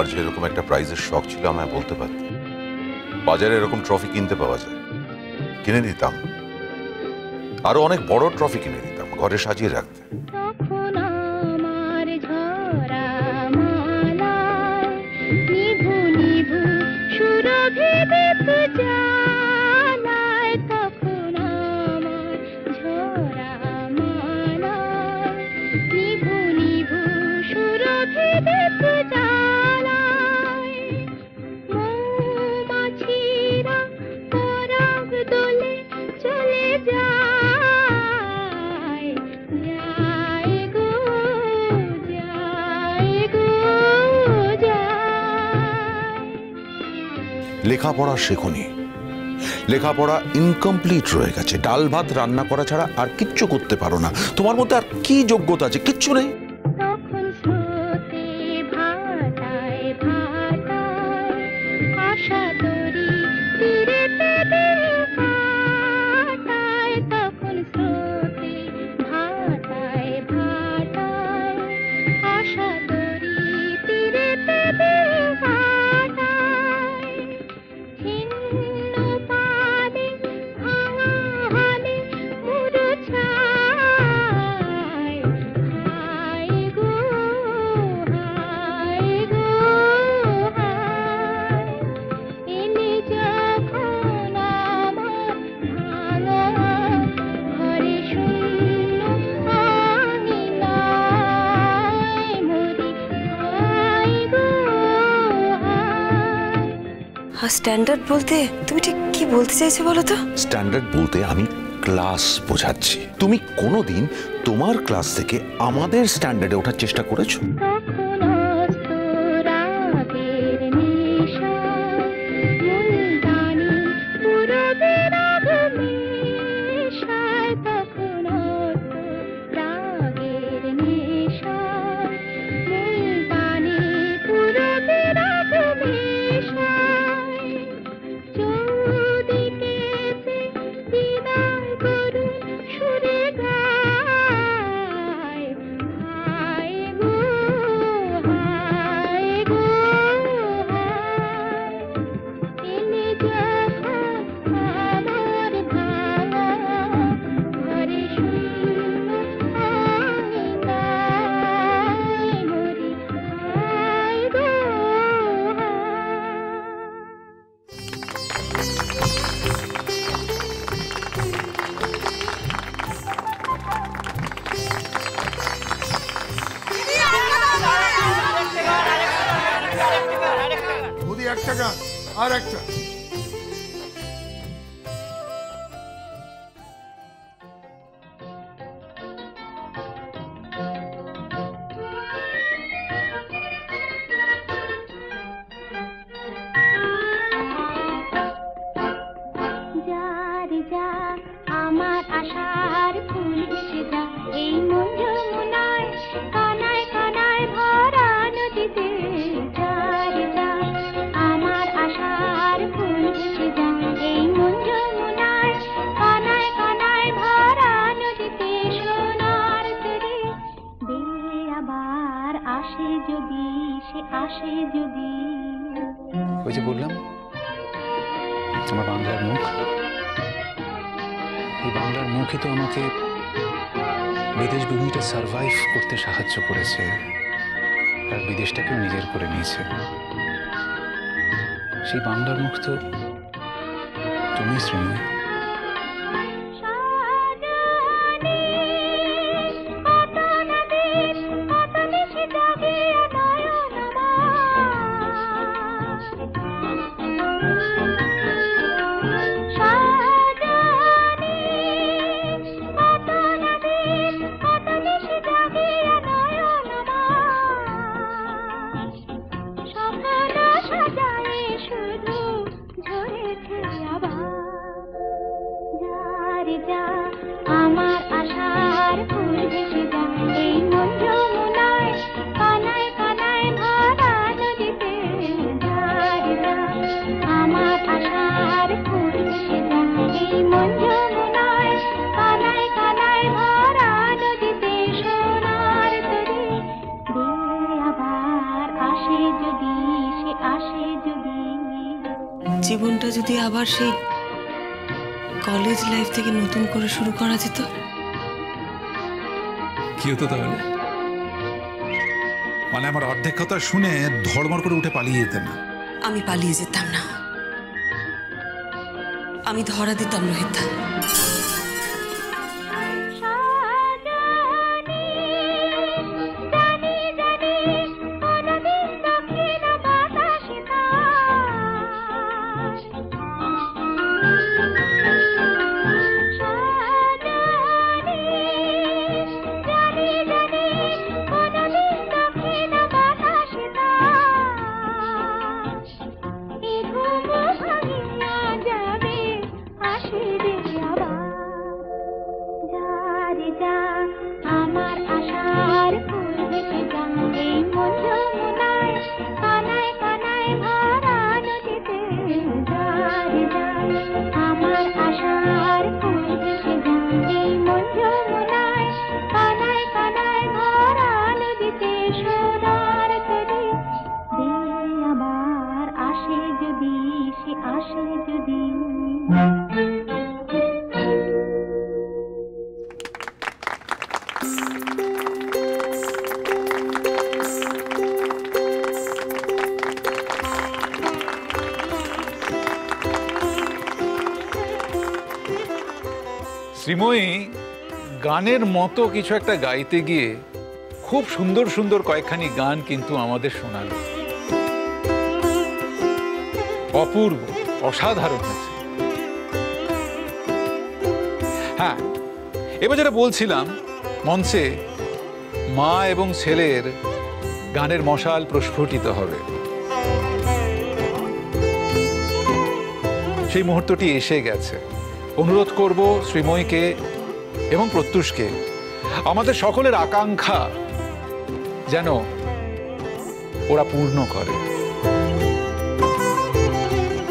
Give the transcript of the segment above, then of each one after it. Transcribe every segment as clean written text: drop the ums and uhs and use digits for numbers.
তোমার যেরকম একটা প্রাইজের শখ ছিল আমায় বলতে পারতে। বাজারে এরকম ট্রফি কিনতে পাওয়া যায়, কিনে দিতাম। আরো অনেক বড় ট্রফি কিনে দিতাম, ঘরে সাজিয়ে রাখতে। লেখাপড়া শেখনি, লেখাপড়া ইনকমপ্লিট রয়ে গেছে। ডাল ভাত রান্না করা ছাড়া আর কিচ্ছু করতে পারো না। তোমার মধ্যে আর কি যোগ্যতা আছে? কিচ্ছু নেই। স্ট্যান্ডার্ড বলতে তুমি ঠিক কি বলতে চাইছো বলো তো? স্ট্যান্ডার্ড বলতে আমি ক্লাস বোঝাচ্ছি। তুমি কোনোদিন তোমার ক্লাস থেকে আমাদের স্ট্যান্ডার্ডে ওঠার চেষ্টা করেছো? আর একটা আমার আশার ফুল এসে যা এই মন যমুনায় কানায় কানায় ভরা নদীতে আমার আশার ফুল এসে যা এই মন যমুনায় কানায় কানায় ভরা নদীতে সোনার তরে বে আবার আসে যদি সে আসে যদি। ওই যে বললাম তোমার বাংলার মুখ, এই বাংলার মুখই তো আমাকে বিদেশ ভূমিটা সার্ভাইভ করতে সাহায্য করেছে আর বিদেশটাকেও নিজের করে নিয়েছে। সেই বাংলার মুখ তো তুমি শ্রীময়। জীবনটা যদি আবার সেই কলেজ লাইফ থেকে নতুন করে শুরু করা যেত। কি হতো তাহলে? মানে আমার অর্ধেক কথা শুনে ধড়মড় করে উঠে পালিয়ে যেতেন না? আমি পালিয়ে যেতাম না, আমি ধরা দিতাম রোহিতা। আমার আশার ফুল ভেসে যায় এই মন যমুনায়, কানায় কানায় ভরা নদীতে। যায় যায় আমার আশার ফুল ভেসে যায় এই মন যমুনায়, কানায় কানায় ভরা নদীতে। সোনার তরী দে আবার আসে যদি, সে আসে যদি। শ্রীময়ী গানের মতো কিছু একটা গাইতে গিয়ে খুব সুন্দর সুন্দর কয়েকখানি গান কিন্তু আমাদের শোনালো। অপূর্ব, অসাধারণ হয়েছে। হ্যাঁ, এবার যেটা বলছিলাম, মঞ্চে মা এবং ছেলের গানের মশাল প্রস্ফুটিত হবে, সেই মুহূর্তটি এসে গেছে। অনুরোধ করব শ্রীময়ীকে এবং প্রত্যুষকে, আমাদের সকলের আকাঙ্ক্ষা যেন ওরা পূর্ণ করে।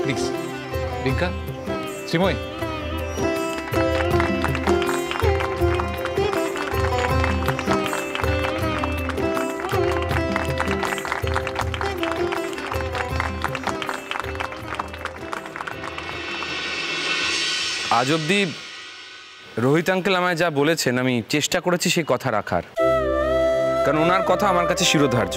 প্লিজ রিঙ্কা, শ্রীময়ী। আজ অব্দি রোহিত আঙ্কেল আমায় যা বলেছেন আমি চেষ্টা করেছি সেই কথা রাখার, কারণ ওনার কথা আমার কাছে শিরোধার্য।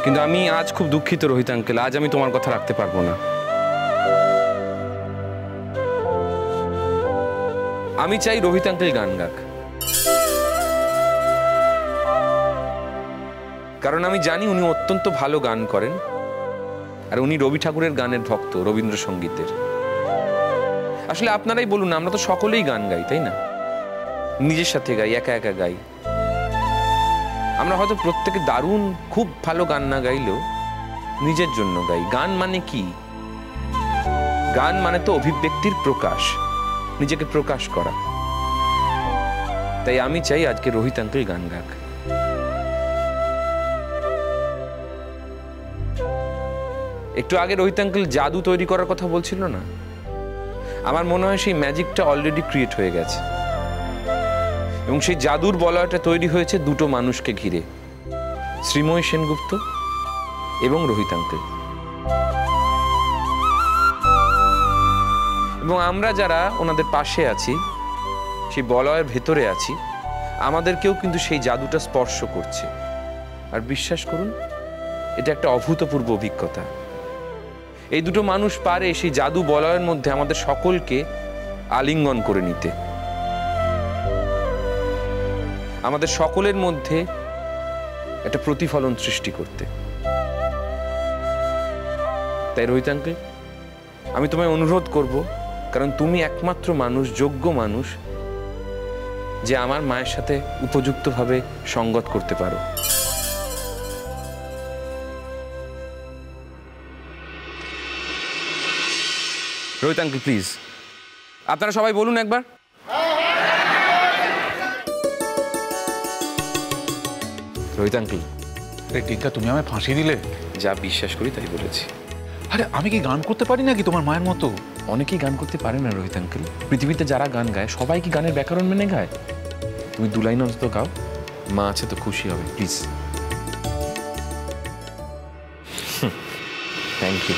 কিন্তু আমি আজ খুব দুঃখিত রোহিত আঙ্কেল, আজ আমি তোমার কথা রাখতে পারবো না। আমি চাই রোহিত আঙ্কেল গান গাক, কারণ আমি জানি উনি অত্যন্ত ভালো গান করেন, আর উনি রবি ঠাকুরের গানের ভক্ত, রবীন্দ্রসঙ্গীতের। আসলে আপনারাই বলুন, আমরা তো সকলেই গান গাই, তাই না? নিজের সাথে গাই, একা একা গাই। আমরা হয়তো প্রত্যেকে দারুণ খুব ভালো গান না গাইলেও নিজের জন্য গাই। গান মানে কি? গান মানে তো অভিব্যক্তির প্রকাশ, নিজেকে প্রকাশ করা। তাই আমি চাই আজকে রোহিত আঙ্কেল গান গাক। একটু আগে রোহিত আঙ্কেল জাদু তৈরি করার কথা বলছিল না? আমার মনে হয় সেই ম্যাজিকটা অলরেডি ক্রিয়েট হয়ে গেছে, এবং সেই জাদুর বলয়টা তৈরি হয়েছে দুটো মানুষকে ঘিরে, শ্রীময়ী সেনগুপ্ত এবং রোহিত আঙ্কেল। এবং আমরা যারা ওনাদের পাশে আছি, সেই বলয়ের ভেতরে আছি, আমাদেরকেও কিন্তু সেই জাদুটা স্পর্শ করছে। আর বিশ্বাস করুন, এটা একটা অভূতপূর্ব অভিজ্ঞতা। এই দুটো মানুষ পারে সেই জাদু বলয়ের মধ্যে আমাদের সকলকে আলিঙ্গন করে নিতে, আমাদের সকলের মধ্যে একটা প্রতিফলন সৃষ্টি করতে। তাই রোহিত আঙ্কেল, আমি তোমায় অনুরোধ করব, কারণ তুমি একমাত্র মানুষ, যোগ্য মানুষ, যে আমার মায়ের সাথে উপযুক্তভাবে সঙ্গত করতে পারো। রোহিত আঙ্কেল প্লিজ, আপনারা সবাই বলুন একবার। রোহিত আঙ্কেল। আরে টিকা, তুমি আমায় ফাঁসি দিলে। যা বিশ্বাস করি তাই বলেছি। আরে আমি কি গান করতে পারি নাকি তোমার মায়ের মতো? অনেকেই গান করতে পারে না রোহিত আঙ্কেল। পৃথিবীতে যারা গান গায় সবাই কি গানের ব্যাকরণ মেনে গায়? তুমি দু লাইন অন্তত গাও, মা আছে তো খুশি হবে, প্লিজ। Thank you.